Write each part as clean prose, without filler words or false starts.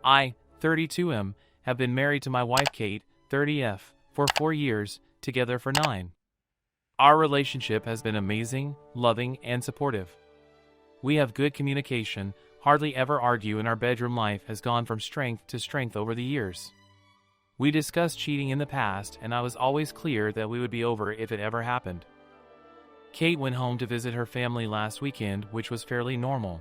I, 32M, have been married to my wife Kate, 30F, for 4 years, together for 9. Our relationship has been amazing, loving, and supportive. We have good communication, hardly ever argue, and our bedroom life has gone from strength to strength over the years. We discussed cheating in the past, and I was always clear that we would be over if it ever happened. Kate went home to visit her family last weekend, which was fairly normal.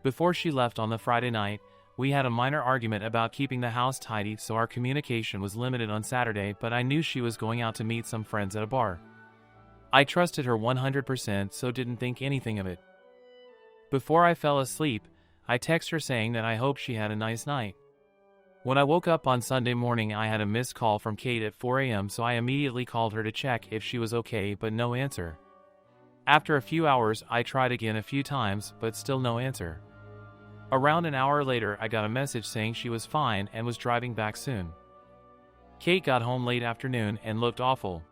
Before she left on the Friday night, we had a minor argument about keeping the house tidy, so our communication was limited on Saturday, but I knew she was going out to meet some friends at a bar. I trusted her 100%, so didn't think anything of it. Before I fell asleep, I texted her saying that I hoped she had a nice night. When I woke up on Sunday morning, I had a missed call from Kate at 4 a.m., so I immediately called her to check if she was okay, but no answer. After a few hours, I tried again a few times, but still no answer. Around an hour later, I got a message saying she was fine and was driving back soon. Kate got home late afternoon and looked awful.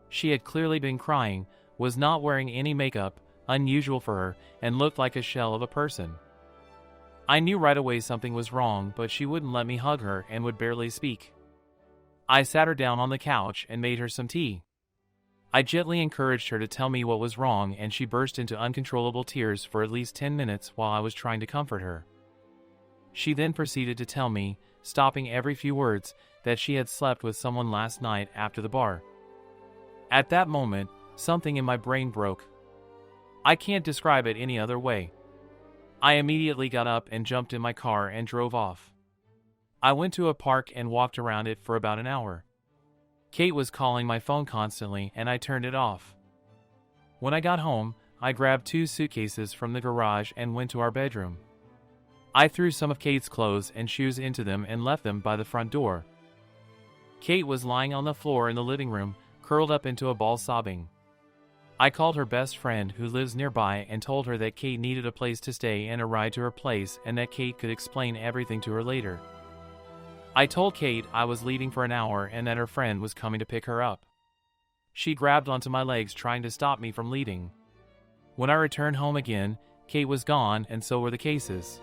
She had clearly been crying, was not wearing any makeup, unusual for her, and looked like a shell of a person. I knew right away something was wrong, but she wouldn't let me hug her and would barely speak. I sat her down on the couch and made her some tea. I gently encouraged her to tell me what was wrong, and she burst into uncontrollable tears for at least 10 minutes while I was trying to comfort her. She then proceeded to tell me, stopping every few words, that she had slept with someone last night after the bar. At that moment, something in my brain broke. I can't describe it any other way. I immediately got up and jumped in my car and drove off. I went to a park and walked around it for about an hour. Kate was calling my phone constantly, and I turned it off. When I got home, I grabbed 2 suitcases from the garage and went to our bedroom. I threw some of Kate's clothes and shoes into them and left them by the front door. Kate was lying on the floor in the living room, curled up into a ball sobbing. I called her best friend who lives nearby and told her that Kate needed a place to stay and a ride to her place, and that Kate could explain everything to her later. I told Kate I was leaving for an hour and that her friend was coming to pick her up. She grabbed onto my legs trying to stop me from leaving. When I returned home again, Kate was gone, and so were the cases.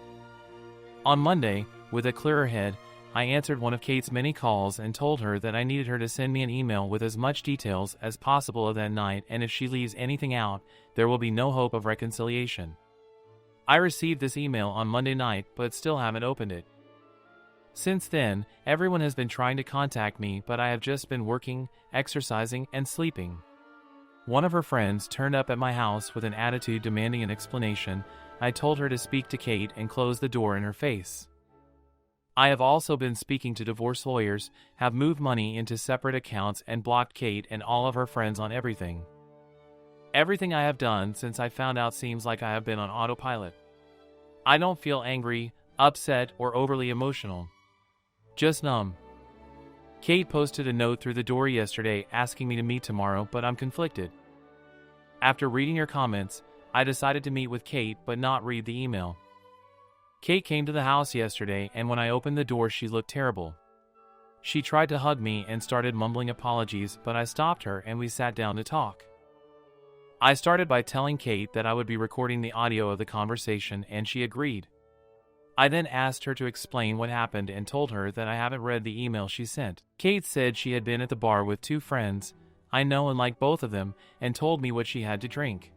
On Monday, with a clearer head, I answered one of Kate's many calls and told her that I needed her to send me an email with as much details as possible of that night, and if she leaves anything out, there will be no hope of reconciliation. I received this email on Monday night, but still haven't opened it. Since then, everyone has been trying to contact me, but I have just been working, exercising, and sleeping. One of her friends turned up at my house with an attitude demanding an explanation. I told her to speak to Kate and close the door in her face. I have also been speaking to divorce lawyers, have moved money into separate accounts, and blocked Kate and all of her friends on everything. Everything I have done since I found out seems like I have been on autopilot. I don't feel angry, upset, or overly emotional. Just numb. Kate posted a note through the door yesterday asking me to meet tomorrow, but I'm conflicted. After reading her comments, I decided to meet with Kate but not read the email. Kate came to the house yesterday, and when I opened the door she looked terrible. She tried to hug me and started mumbling apologies, but I stopped her and we sat down to talk. I started by telling Kate that I would be recording the audio of the conversation, and she agreed. I then asked her to explain what happened and told her that I haven't read the email she sent. Kate said she had been at the bar with 2 friends, I know and like both of them, and told me what she had to drink.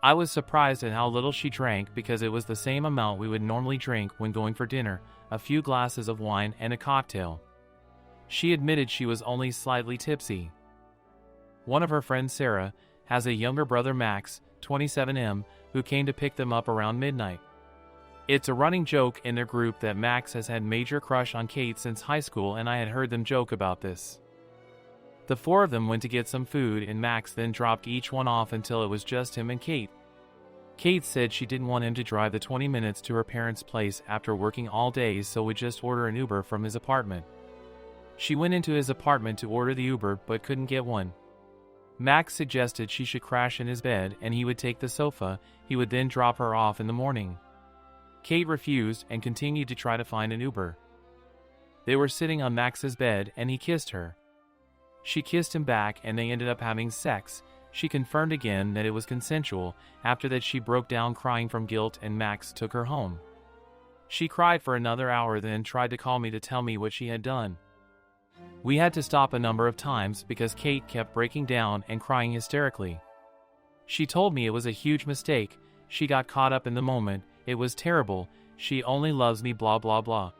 I was surprised at how little she drank because it was the same amount we would normally drink when going for dinner, a few glasses of wine and a cocktail. She admitted she was only slightly tipsy. One of her friends, Sarah, has a younger brother, Max, 27M, who came to pick them up around midnight. It's a running joke in their group that Max has had major crush on Kate since high school, and I had heard them joke about this. The 4 of them went to get some food, and Max then dropped each one off until it was just him and Kate. Kate said she didn't want him to drive the 20 minutes to her parents' place after working all day, so would just order an Uber from his apartment. She went into his apartment to order the Uber but couldn't get one. Max suggested she should crash in his bed and he would take the sofa. He would then drop her off in the morning. Kate refused and continued to try to find an Uber. They were sitting on Max's bed and he kissed her. She kissed him back and they ended up having sex. She confirmed again that it was consensual. After that she broke down crying from guilt and Max took her home. She cried for another hour, then tried to call me to tell me what she had done. We had to stop a number of times because Kate kept breaking down and crying hysterically. She told me it was a huge mistake, she got caught up in the moment, it was terrible, she only loves me, blah blah blah.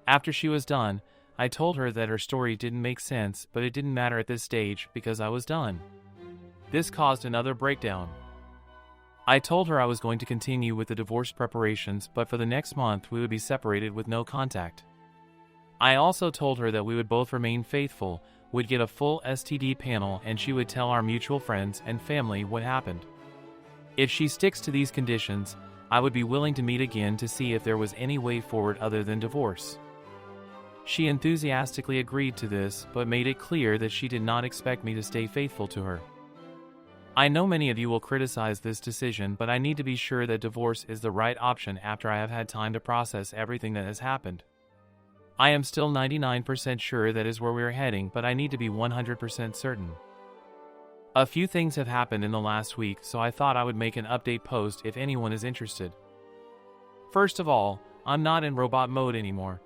After she was done, I told her that her story didn't make sense, but it didn't matter at this stage because I was done. This caused another breakdown. I told her I was going to continue with the divorce preparations, but for the next month we would be separated with no contact. I also told her that we would both remain faithful, would get a full STD panel, and she would tell our mutual friends and family what happened. If she sticks to these conditions, I would be willing to meet again to see if there was any way forward other than divorce. She enthusiastically agreed to this, but made it clear that she did not expect me to stay faithful to her. I know many of you will criticize this decision, but I need to be sure that divorce is the right option after I have had time to process everything that has happened. I am still 99% sure that is where we are heading, but I need to be 100% certain. A few things have happened in the last week, so I thought I would make an update post if anyone is interested. First of all, I'm not in robot mode anymore.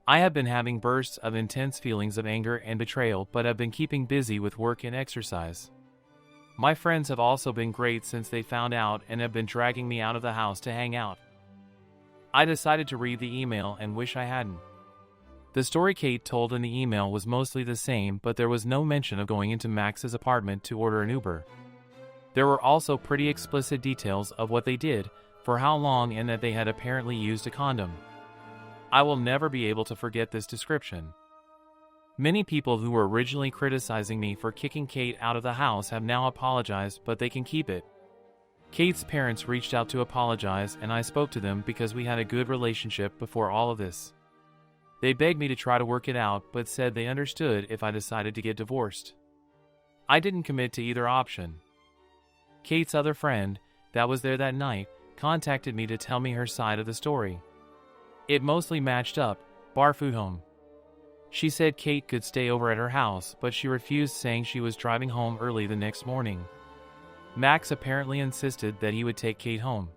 I have been having bursts of intense feelings of anger and betrayal, but have been keeping busy with work and exercise. My friends have also been great since they found out and have been dragging me out of the house to hang out. I decided to read the email and wish I hadn't. The story Kate told in the email was mostly the same, but there was no mention of going into Max's apartment to order an Uber. There were also pretty explicit details of what they did, for how long, and that they had apparently used a condom. I will never be able to forget this description. Many people who were originally criticizing me for kicking Kate out of the house have now apologized, but they can keep it. Kate's parents reached out to apologize, and I spoke to them because we had a good relationship before all of this. They begged me to try to work it out, but said they understood if I decided to get divorced. I didn't commit to either option. Kate's other friend, that was there that night, contacted me to tell me her side of the story. It mostly matched up, bar food home. She said Kate could stay over at her house, but she refused, saying she was driving home early the next morning. Max apparently insisted that he would take Kate home.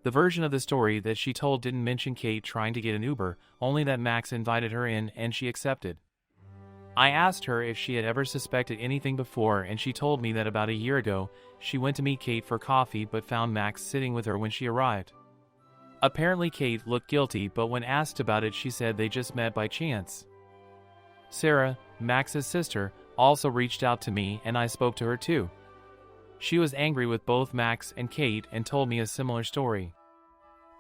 The version of the story that she told didn't mention Kate trying to get an Uber, only that Max invited her in and she accepted. I asked her if she had ever suspected anything before, and she told me that about a year ago, she went to meet Kate for coffee but found Max sitting with her when she arrived. Apparently Kate looked guilty, but when asked about it she said they just met by chance. Sarah, Max's sister, also reached out to me and I spoke to her too. She was angry with both Max and Kate and told me a similar story.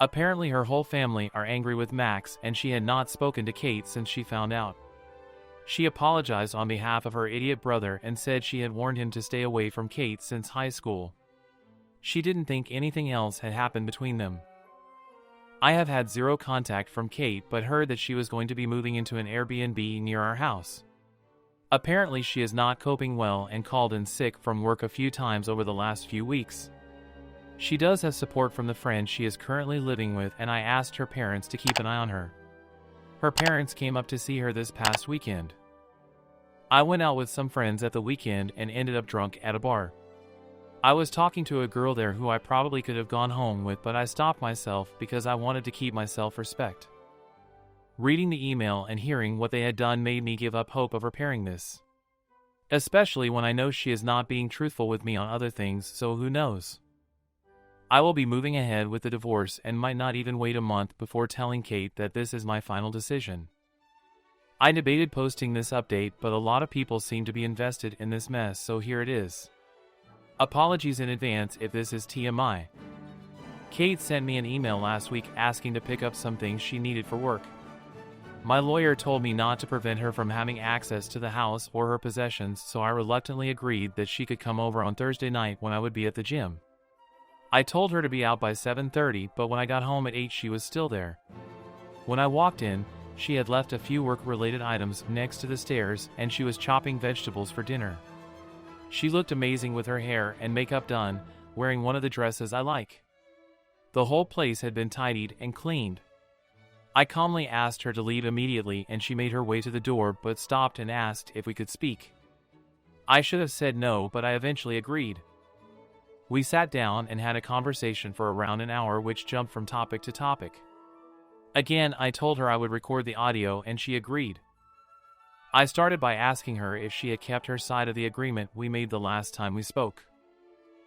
Apparently her whole family are angry with Max, and she had not spoken to Kate since she found out. She apologized on behalf of her idiot brother and said she had warned him to stay away from Kate since high school. She didn't think anything else had happened between them. I have had zero contact from Kate, but heard that she was going to be moving into an Airbnb near our house. Apparently she is not coping well and called in sick from work a few times over the last few weeks. She does have support from the friend she is currently living with, and I asked her parents to keep an eye on her. Her parents came up to see her this past weekend. I went out with some friends at the weekend and ended up drunk at a bar. I was talking to a girl there who I probably could have gone home with, but I stopped myself because I wanted to keep my self-respect. Reading the email and hearing what they had done made me give up hope of repairing this. Especially when I know she is not being truthful with me on other things, so who knows? I will be moving ahead with the divorce and might not even wait a month before telling Kate that this is my final decision. I debated posting this update, but a lot of people seem to be invested in this mess, so here it is. Apologies in advance if this is TMI. Kate sent me an email last week asking to pick up some things she needed for work. My lawyer told me not to prevent her from having access to the house or her possessions, so I reluctantly agreed that she could come over on Thursday night when I would be at the gym. I told her to be out by 7:30, but when I got home at 8 she was still there. When I walked in, she had left a few work-related items next to the stairs, and she was chopping vegetables for dinner. She looked amazing with her hair and makeup done, wearing one of the dresses I like. The whole place had been tidied and cleaned. I calmly asked her to leave immediately, and she made her way to the door but stopped and asked if we could speak. I should have said no, but I eventually agreed. We sat down and had a conversation for around an hour, which jumped from topic to topic. Again, I told her I would record the audio and she agreed. I started by asking her if she had kept her side of the agreement we made the last time we spoke.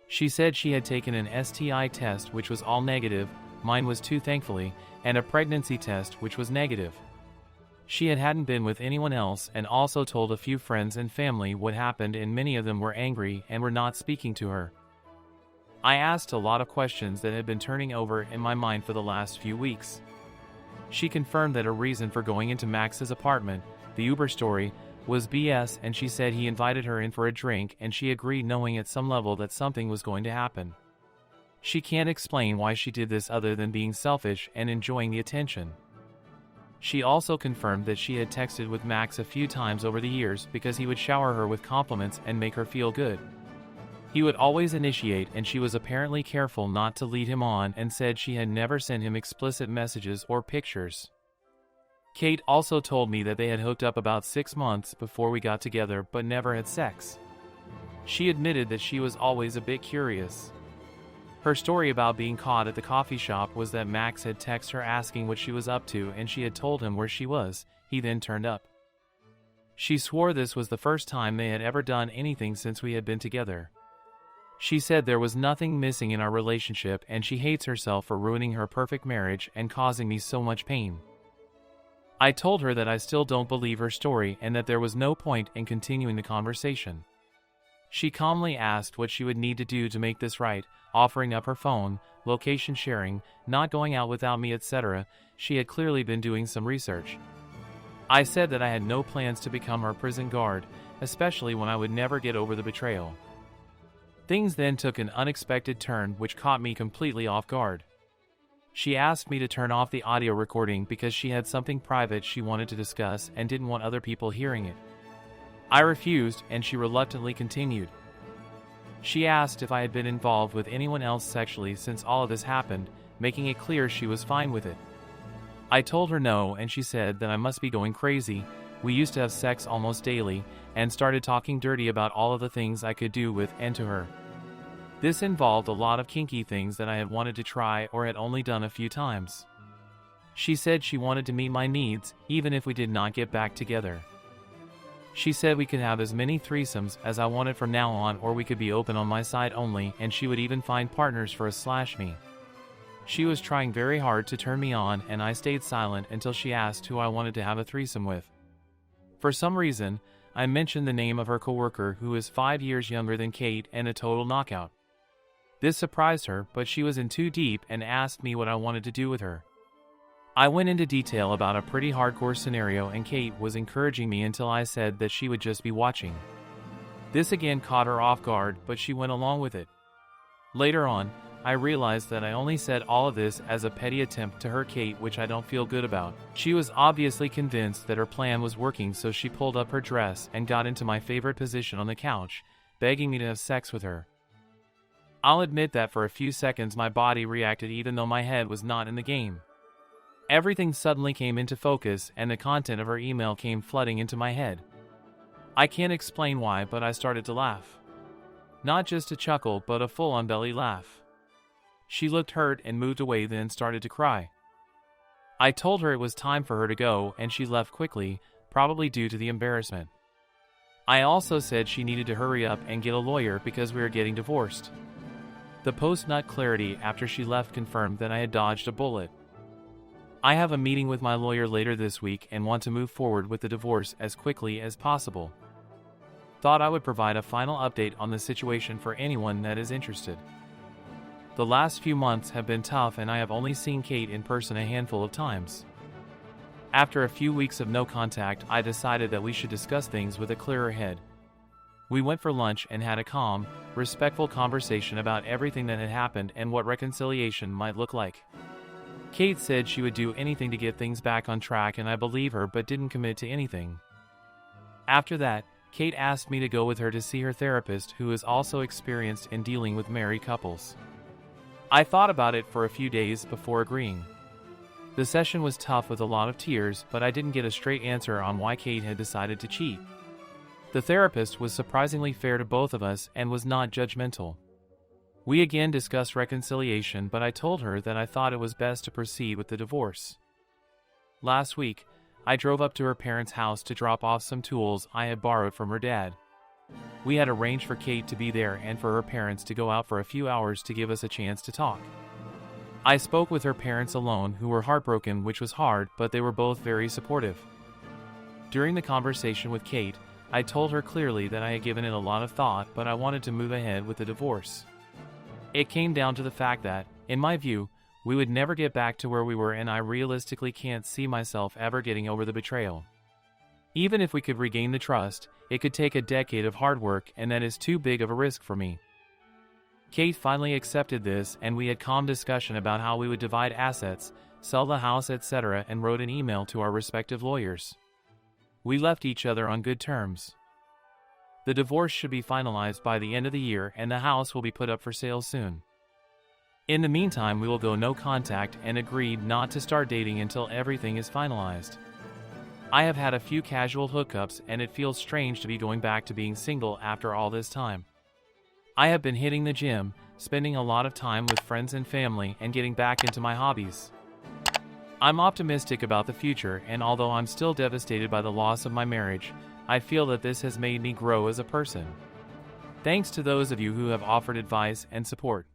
She said she had taken an STI test which was all negative, mine was too thankfully, and a pregnancy test which was negative. She hadn't been with anyone else and also told a few friends and family what happened, and many of them were angry and were not speaking to her. I asked a lot of questions that had been turning over in my mind for the last few weeks. She confirmed that her reason for going into Max's apartment, the Uber story, was BS, and she said he invited her in for a drink and she agreed, knowing at some level that something was going to happen. She can't explain why she did this other than being selfish and enjoying the attention. She also confirmed that she had texted with Max a few times over the years because he would shower her with compliments and make her feel good. He would always initiate, and she was apparently careful not to lead him on, and said she had never sent him explicit messages or pictures. Kate also told me that they had hooked up about 6 months before we got together but never had sex. She admitted that she was always a bit curious. Her story about being caught at the coffee shop was that Max had texted her asking what she was up to and she had told him where she was. He then turned up. She swore this was the first time they had ever done anything since we had been together. She said there was nothing missing in our relationship and she hates herself for ruining her perfect marriage and causing me so much pain. I told her that I still don't believe her story and that there was no point in continuing the conversation. She calmly asked what she would need to do to make this right, offering up her phone, location sharing, not going out without me, etc. She had clearly been doing some research. I said that I had no plans to become her prison guard, especially when I would never get over the betrayal. Things then took an unexpected turn which caught me completely off guard. She asked me to turn off the audio recording because she had something private she wanted to discuss and didn't want other people hearing it. I refused and she reluctantly continued. She asked if I had been involved with anyone else sexually since all of this happened, making it clear she was fine with it. I told her no, and she said that I must be going crazy. We used to have sex almost daily, and started talking dirty about all of the things I could do with and to her. This involved a lot of kinky things that I had wanted to try or had only done a few times. She said she wanted to meet my needs, even if we did not get back together. She said we could have as many threesomes as I wanted from now on, or we could be open on my side only, and she would even find partners for me. She was trying very hard to turn me on, and I stayed silent until she asked who I wanted to have a threesome with. For some reason, I mentioned the name of her coworker, who is 5 years younger than Kate and a total knockout. This surprised her, but she was in too deep and asked me what I wanted to do with her. I went into detail about a pretty hardcore scenario, and Kate was encouraging me until I said that she would just be watching. This again caught her off guard, but she went along with it. Later on, I realized that I only said all of this as a petty attempt to hurt Kate, which I don't feel good about. She was obviously convinced that her plan was working, so she pulled up her dress and got into my favorite position on the couch, begging me to have sex with her. I'll admit that for a few seconds my body reacted even though my head was not in the game. Everything suddenly came into focus and the content of her email came flooding into my head. I can't explain why, but I started to laugh. Not just a chuckle, but a full-on belly laugh. She looked hurt and moved away, then started to cry. I told her it was time for her to go, and she left quickly, probably due to the embarrassment. I also said she needed to hurry up and get a lawyer because we were getting divorced. The post-nut clarity after she left confirmed that I had dodged a bullet. I have a meeting with my lawyer later this week and want to move forward with the divorce as quickly as possible. Thought I would provide a final update on the situation for anyone that is interested. The last few months have been tough and I have only seen Kate in person a handful of times. After a few weeks of no contact, I decided that we should discuss things with a clearer head. We went for lunch and had a calm, respectful conversation about everything that had happened and what reconciliation might look like. Kate said she would do anything to get things back on track, and I believe her, but didn't commit to anything. After that, Kate asked me to go with her to see her therapist, who is also experienced in dealing with married couples. I thought about it for a few days before agreeing. The session was tough with a lot of tears, but I didn't get a straight answer on why Kate had decided to cheat. The therapist was surprisingly fair to both of us and was not judgmental. We again discussed reconciliation, but I told her that I thought it was best to proceed with the divorce. Last week, I drove up to her parents' house to drop off some tools I had borrowed from her dad. We had arranged for Kate to be there and for her parents to go out for a few hours to give us a chance to talk. I spoke with her parents alone, who were heartbroken, which was hard, but they were both very supportive. During the conversation with Kate, I told her clearly that I had given it a lot of thought, but I wanted to move ahead with the divorce. It came down to the fact that, in my view, we would never get back to where we were, and I realistically can't see myself ever getting over the betrayal. Even if we could regain the trust, it could take a decade of hard work, and that is too big of a risk for me. Kate finally accepted this, and we had calm discussion about how we would divide assets, sell the house, etc., and wrote an email to our respective lawyers. We left each other on good terms. The divorce should be finalized by the end of the year, and the house will be put up for sale soon. In the meantime, we will go no contact and agreed not to start dating until everything is finalized. I have had a few casual hookups, and it feels strange to be going back to being single after all this time. I have been hitting the gym, spending a lot of time with friends and family, and getting back into my hobbies. I'm optimistic about the future, and although I'm still devastated by the loss of my marriage, I feel that this has made me grow as a person. Thanks to those of you who have offered advice and support.